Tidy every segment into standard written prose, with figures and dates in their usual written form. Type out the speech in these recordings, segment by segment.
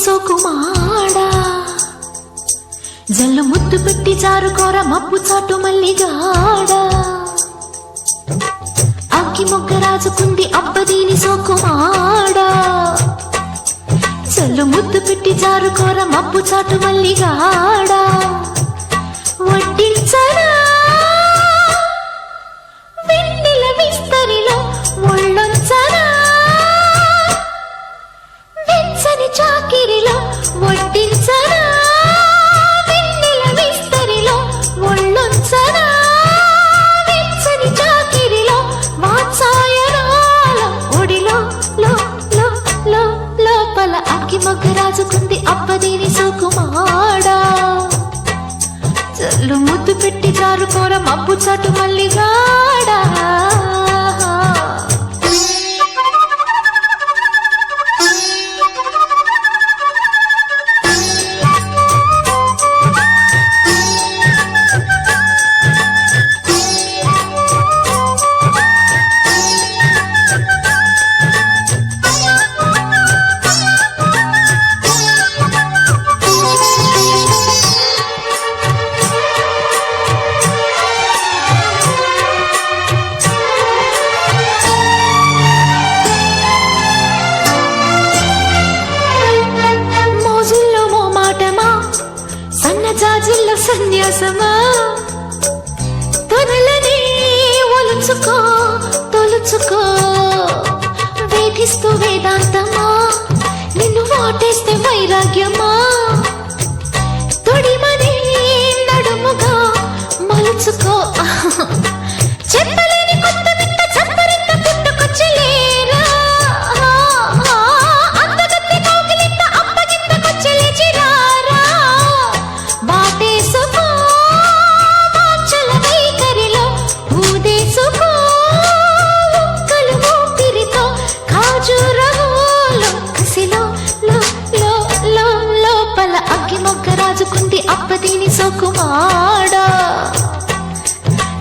సోకుమాడా జల్లు ముద్దు పెట్టి జారుకోర మబ్బు చాటు మల్లిగాడా అగ్గి మొగ్గ రాజుకుంది అబ్బదీని సోకుమాడా జల్లు ముద్దు పెట్టి జారుకోర మబ్బు చాటు మల్లిగాడా వడ్డించరా వెన్నెల విస్తరిలో ఒళ్ళొంచరా వెచ్చని చాకిరిలో వడ్డించరా వెన్నెల విస్తరిలో ఒళ్ళొంచరా వెచ్చని చాకిరిలో వాత్సాయనాల ఒడిలో లో లో లో లోపల అగ్గి మొగ్గ రాజుకుంది అబ్బదీని సోకుమాడా జల్లు ముద్దు పెట్టి జారుకోర మబ్బు చాటు మల్లిగాడా జాజిల్ల సన్యాసమా తొనలని ఒలుచుకో తొలుచుకో వేధిస్తూ వేదాంతమా నిన్ను వాటేస్తే వైరాగ్యమా తొడిమని నడుముగా మలుచుకో చెప్పలేని కొత్త వింత చప్పరింత పుట్టుకొచ్చలేరా అందగత్తి కౌగిలింత అప్పగింతకొచ్చలేచిరారా బాటేసుకో వాంఛల వైఖరిలో ఊదేసుకో ఉక్కలు ఊపిరితో ఖాజూరహోలో కసిలో లో లో లో లోపల అగ్గి మొగ్గ రాజుకుంది అబ్బదీని సోకుమాడా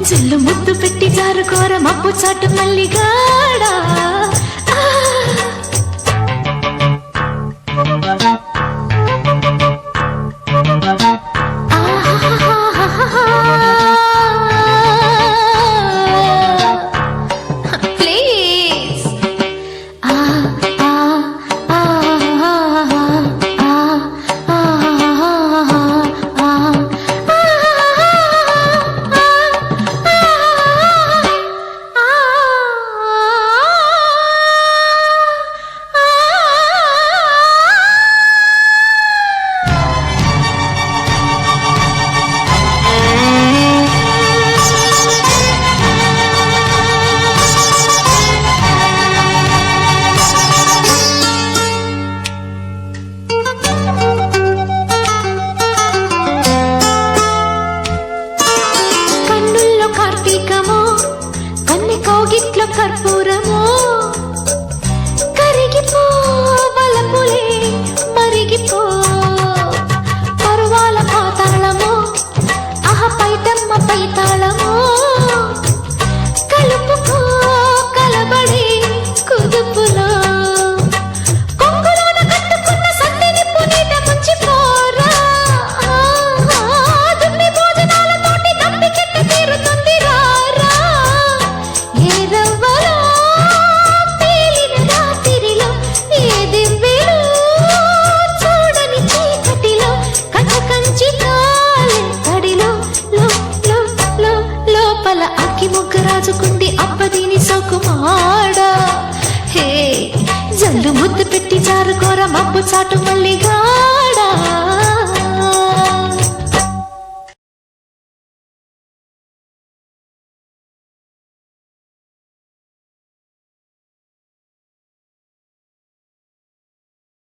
జల్లు ముద్దు పెట్టి జారుకోర మబ్బు చాటు మల్లిగాడా కార్తీకమో కన్నె కౌగిట్లో కర్పూరమో కరిగిపో బలపులే మరిగిపో పరువాల పాతాళమో అహ పైటమ్మ పైతాళమో కలుపుకో కలబడి కుదుపులో కొంగులోన కట్టుకున్న సంధిని పునీత ముంచిపోరా దుమ్మి భోజనాలతోటి దప్పికెట్ట తీరుతుంది రాజుకుంది అబ్బదీని సోకుమాడా హే జల్లు ముద్దు పెట్టి జారుకోర మబ్బు చాటు మల్లిగా